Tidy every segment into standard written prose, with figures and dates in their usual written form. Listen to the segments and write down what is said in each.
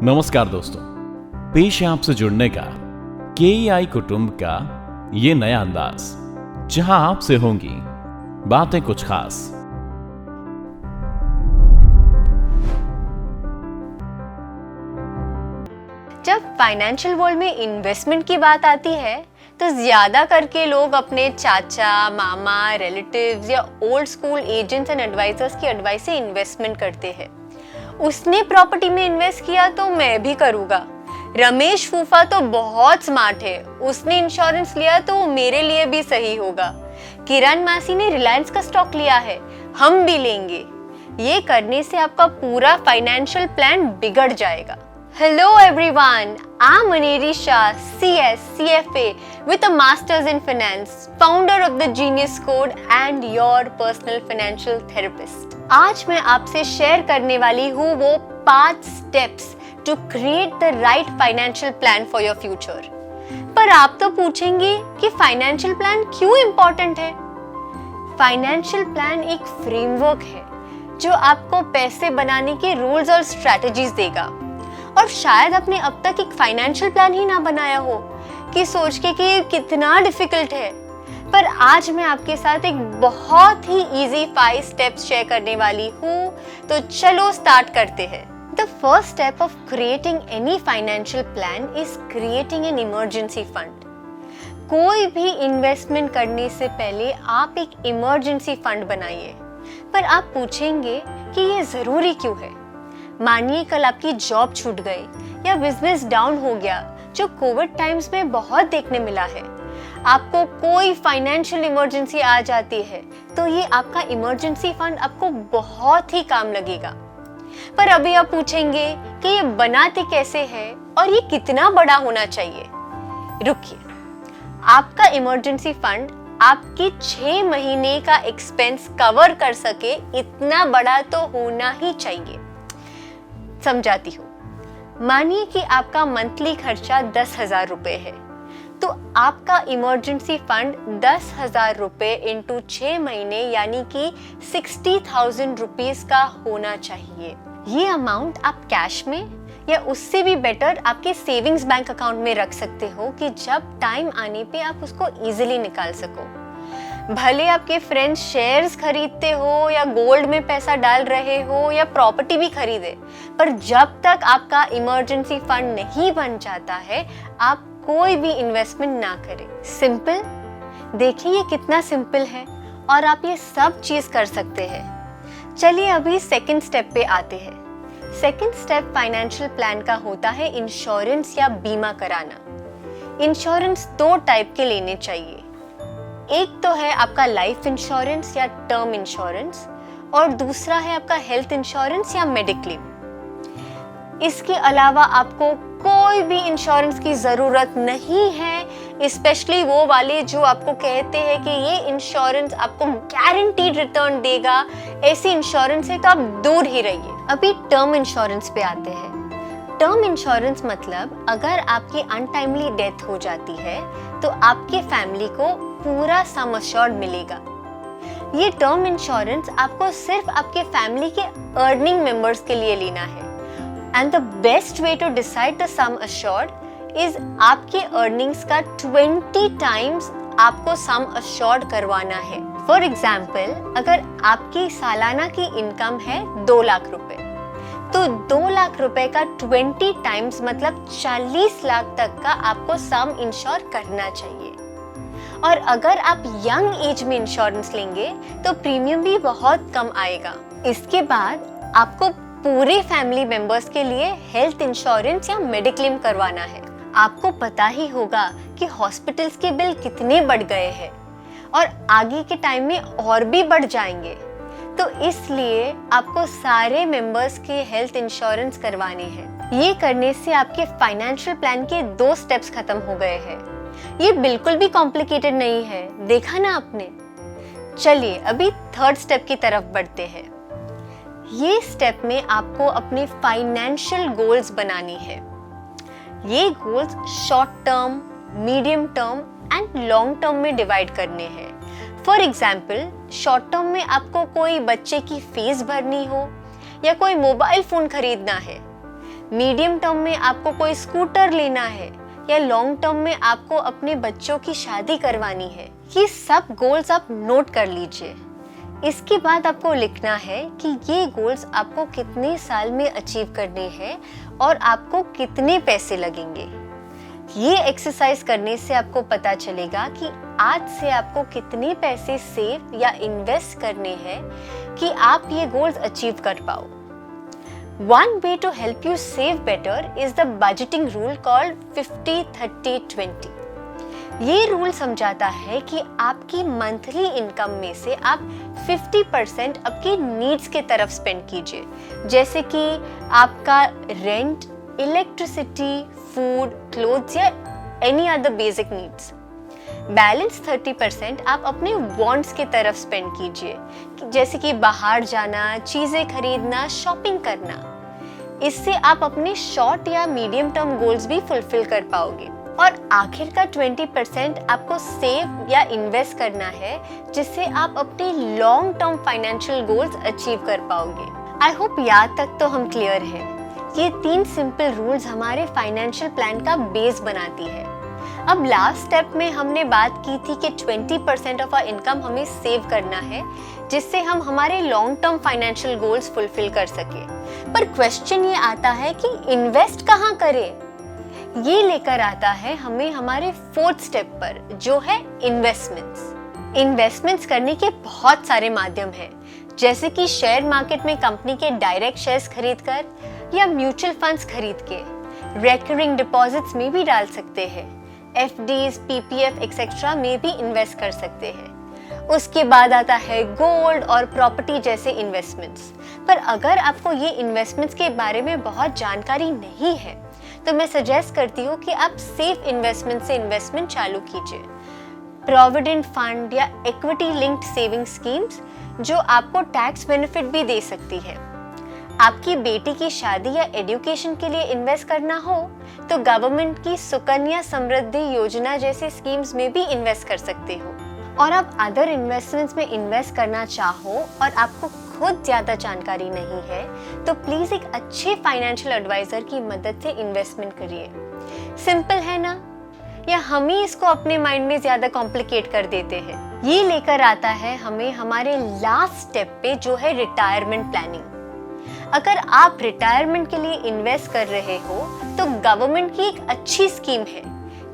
नमस्कार दोस्तों, पेश है आपसे जुड़ने का KEI कुटुंब का ये नया अंदाज, जहां आपसे होंगी बातें कुछ खास। जब फाइनेंशियल वर्ल्ड में इन्वेस्टमेंट की बात आती है तो ज्यादा करके लोग अपने चाचा, मामा, रिलेटिव्स या old school agents and advisors की एडवाइस से इन्वेस्टमेंट करते हैं। उसने प्रॉपर्टी में इन्वेस्ट किया तो मैं भी करूँगा। रमेश फूफा तो बहुत स्मार्ट है, उसने इंश्योरेंस लिया तो मेरे लिए भी सही होगा। किरण मासी ने रिलायंस का स्टॉक लिया है, हम भी लेंगे। ये करने से आपका पूरा फाइनेंशियल प्लान बिगड़ जाएगा। Hello everyone, I'm Aneri Shah, CS, CFA with a Masters in Finance, founder of the Genius Code and your personal financial therapist. आज मैं आपसे शेयर करने वाली हूँ वो 5 steps to create the right financial plan for your future. पर आप तो पूछेंगे कि फाइनेंशियल प्लान क्यों इम्पोर्टेंट है? फाइनेंशियल प्लान एक फ्रेमवर्क है जो आपको पैसे बनाने के रूल्स और स्ट्रैटेजीज देगा। और शायद आपने अब तक एक फाइनेंशियल प्लान ही ना बनाया हो कि सोच के कि ये कितना डिफिकल्ट है। पर आज मैं आपके साथ एक बहुत ही इजी 5 स्टेप्स शेयर करने वाली हूँ, तो चलो स्टार्ट करते हैं। The first step of creating any financial plan is creating an emergency fund. कोई भी इन्वेस्टमेंट करने से पहले आप एक इमरजेंसी फंड बनाइए। पर आप पूछेंगे कि ये जरूरी क्यों है? मानिए कल आपकी जॉब छूट गई या बिजनेस डाउन हो गया, जो कोविड टाइम्स में बहुत देखने मिला है। आपको कोई फाइनेंशियल इमरजेंसी आ जाती है तो ये आपका इमरजेंसी फंड आपको बहुत ही काम लगेगा। पर अभी आप पूछेंगे कि ये बनाते कैसे हैं और ये कितना बड़ा होना चाहिए? रुकिए, आपका इमरजेंसी फंड आपकी 6 महीने का एक्सपेंस कवर कर सके इतना बड़ा तो होना ही चाहिए। समझाती हूँ। मानिए कि आपका मंथली खर्चा 10,000 रुपए है, तो आपका इमरजेंसी फंड 10,000 रुपए इंटू 6 महीने यानी कि 60,000 रुपीज का होना चाहिए। ये अमाउंट आप कैश में या उससे भी बेटर आपके सेविंग्स बैंक अकाउंट में रख सकते हो कि जब टाइम आने पे आप उसको इजीली निकाल सको। भले आपके फ्रेंड्स शेयर्स खरीदते हो या गोल्ड में पैसा डाल रहे हो या प्रॉपर्टी भी खरीदे, पर जब तक आपका इमरजेंसी फंड नहीं बन जाता है आप कोई भी इन्वेस्टमेंट ना करें। सिंपल, देखिए ये कितना सिंपल है और आप ये सब चीज कर सकते हैं। चलिए अभी सेकंड स्टेप पे आते हैं। सेकंड स्टेप फाइनेंशियल प्लान का होता है इंश्योरेंस या बीमा कराना। इंश्योरेंस 2 टाइप के लेने चाहिए। एक तो है आपका लाइफ इंश्योरेंस या टर्म इंश्योरेंस और दूसरा है आपका हेल्थ इंश्योरेंस या मेडिक्लेम। इसके अलावा आपको कोई भी इंश्योरेंस की जरूरत नहीं है, स्पेशली वो वाले जो आपको कहते हैं कि ये इंश्योरेंस आपको गारंटीड रिटर्न देगा। ऐसी इंश्योरेंस से तो आप दूर ही रहिए। अभी टर्म इंश्योरेंस पे आते हैं। टर्म इंश्योरेंस मतलब अगर आपकी अनटाइमली डेथ हो जाती है तो आपके फैमिली को पूरा सम अश्योर्ड मिलेगा। ये टर्म इंश्योरेंस आपको सिर्फ आपके फैमिली के अर्निंग मेंबर्स के लिए लेना है। And the best way to decide the sum assured is आपके अर्निंग्स का 20 टाइम्स आपको सम अश्योर्ड करवाना है। फॉर एग्जाम्पल, अगर आपकी सालाना की इनकम है 2 लाख रुपए, तो 2 लाख रुपए का 20 टाइम्स मतलब 40 लाख तक का आपको सम इंश्योर करना चाहिए। और अगर आप यंग एज में इंश्योरेंस लेंगे तो प्रीमियम भी बहुत कम आएगा। इसके बाद आपको पूरे फैमिली मेंबर्स के लिए हेल्थ इंश्योरेंस या मेडिक्लेम करवाना है। आपको पता ही होगा कि हॉस्पिटल्स के बिल कितने बढ़ गए हैं और आगे के टाइम में और भी बढ़ जाएंगे, तो इसलिए आपको सारे मेंबर्स के हेल्थ इंश्योरेंस करवाने हैं। ये करने से आपके फाइनेंशियल प्लान के 2 स्टेप्स खत्म हो गए हैं। ये बिल्कुल भी कॉम्प्लिकेटेड नहीं है, देखा ना आपने। चलिए अभी थर्ड स्टेप की तरफ बढ़ते हैं। ये स्टेप में आपको अपने फाइनेंशियल गोल्स बनानी है। ये goals short term, medium term and long term में डिवाइड करने हैं। फॉर एग्जाम्पल, शॉर्ट टर्म में आपको कोई बच्चे की फीस भरनी हो या कोई मोबाइल फोन खरीदना है, मीडियम टर्म में आपको कोई स्कूटर लेना है, या लॉन्ग टर्म में आपको अपने बच्चों की शादी करवानी है। ये सब गोल्स आप नोट कर लीजिए। इसके बाद आपको लिखना है कि ये गोल्स आपको कितने साल में अचीव करने हैं और आपको कितने पैसे लगेंगे। ये एक्सरसाइज करने से आपको पता चलेगा कि आज से आपको कितने पैसे सेव या इन्वेस्ट करने हैं कि आप ये गोल्स अचीव कर पाओ। One way to help you save better is the budgeting rule called 50-30-20. ये रूल समझाता है कि आपकी मंथली इनकम में से आप 50% आपकी नीड्स के तरफ स्पेंड कीजिए, जैसे कि आपका रेंट, इलेक्ट्रिसिटी, फूड, क्लोथ्स या any other basic needs. Balance 30% आप अपने वांट्स के तरफ स्पेंड कीजिए, जैसे कि बाहर जाना, चीजें खरीदना, शॉपिंग करना। इससे आप अपने शॉर्ट या मीडियम टर्म गोल्स भी फुलफिल कर पाओगे। और आखिर का 20% आपको सेव या इन्वेस्ट करना है, जिससे आप अपने long term financial goals achieve कर पाओगे। आई होप यहाँ तक तो हम क्लियर हैं। ये 3 सिंपल रूल्स हमारे फाइनेंशियल प्लान का बेस बनाती है। अब लास्ट स्टेप में हमने बात की थी कि 20% ऑफ आवर इनकम हमें सेव करना है, जिससे हम हमारे long term financial goals fulfil कर सके। पर क्वेश्चन ये आता है कि इन्वेस्ट कहाँ करें? ये लेकर आता है हमें हमारे 4th स्टेप पर, जो है इन्वेस्टमेंट्स। इन्वेस्टमेंट्स करने के बहुत सारे माध्यम हैं, जैसे कि शेयर मार्केट में कंपनी के डायरेक्ट शेयर्स खरीदकर या म्यूचुअल फंड्स खरीद के, रिकरिंग डिपॉजिट्स में भी डाल सकते हैं, एफडीज, पीपीएफ एक्सेट्रा में भी इन्वेस्ट कर सकते हैं। उसके बाद आता है गोल्ड और प्रॉपर्टी जैसे इन्वेस्टमेंट्स। पर अगर आपको ये इन्वेस्टमेंट्स के बारे में बहुत जानकारी नहीं है, तो मैं सजेस्ट करती हूँ कि आप सेफ इन्वेस्टमेंट से इन्वेस्टमेंट चालू कीजिए। प्रोविडेंट फंड या इक्विटी लिंक्ड सेविंग स्कीम्स जो आपको टैक्स बेनिफिट भी दे सकती है। आपकी बेटी की शादी या एजुकेशन के लिए इन्वेस्ट करना हो तो गवर्नमेंट की सुकन्या समृद्धि योजना जैसे स्कीम्स में भी इन्वेस्ट कर सकते हो। और आप अदर इन्वेस्टमेंट्स में इन्वेस्ट करना चाहो और आपको खुद ज़्यादा जानकारी नहीं है, तो प्लीज़ एक अच्छे फाइनेंशियल एडवाइज़र की मदद से इन्वेस्टमेंट करिए। सिंपल है ना? या हम ही इसको अपने माइंड में ज़्यादा कॉम्प्लिकेट कर देते हैं। ये लेकर आता है हमें हमारे लास्ट स्टेप पे, जो है रिटायरमेंट प्लानिंग। अगर आप रिटायरमेंट के लिए इन्वेस्ट कर रहे हो तो गवर्नमेंट की एक अच्छी स्कीम है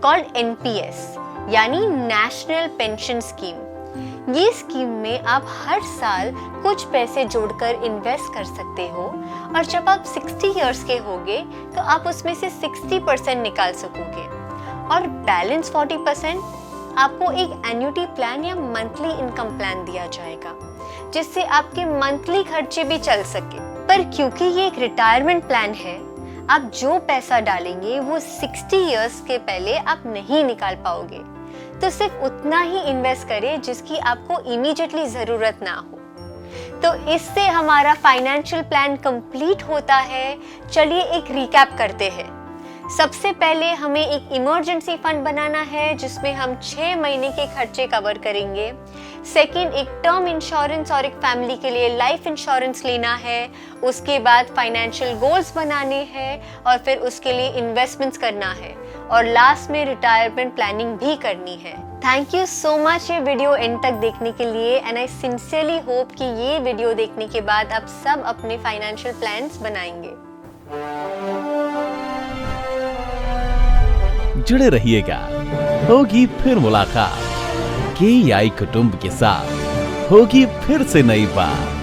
कॉल्ड एनपीएस, यानी नेशनल पेंशन स्कीम। ये स्कीम में आप हर साल कुछ पैसे जोड़कर इन्वेस्ट कर सकते हो और जब आप 60 इयर्स के होगे तो आप उसमें से 60% निकाल सकोगे और बैलेंस 40% आपको एक एन्युटी प्लान या मंथली इनकम प्लान दिया जाएगा, जिससे आपके मंथली खर्चे भी चल सके। पर क्योंकि ये एक रिटायरमेंट प्लान है, आप जो पैसा डालेंगे वो 60 इयर्स के पहले आप नहीं निकाल पाओगे, तो सिर्फ उतना ही इन्वेस्ट करें जिसकी आपको इमीडिएटली जरूरत ना हो। तो इससे हमारा फाइनेंशियल प्लान कंप्लीट होता है। चलिए एक रिकैप करते हैं। सबसे पहले हमें एक इमरजेंसी फंड बनाना है जिसमें हम 6 महीने के खर्चे कवर करेंगे। सेकंड, एक टर्म इंश्योरेंस और एक फैमिली के लिए लाइफ इंश्योरेंस लेना है। उसके बाद फाइनेंशियल गोल्स बनाने हैं और फिर उसके लिए इन्वेस्टमेंट्स करना है और लास्ट में रिटायरमेंट प्लानिंग भी करनी है। थैंक यू सो मच ये वीडियो एंड तक देखने के लिए एंड आई सिंसियरली होप कि ये वीडियो देखने के बाद आप सब अपने फाइनेंशियल प्लान्स बनाएंगे। जुड़े रहिएगा, होगी फिर मुलाकात। केईआई कुटुंब के साथ होगी फिर से नई बात।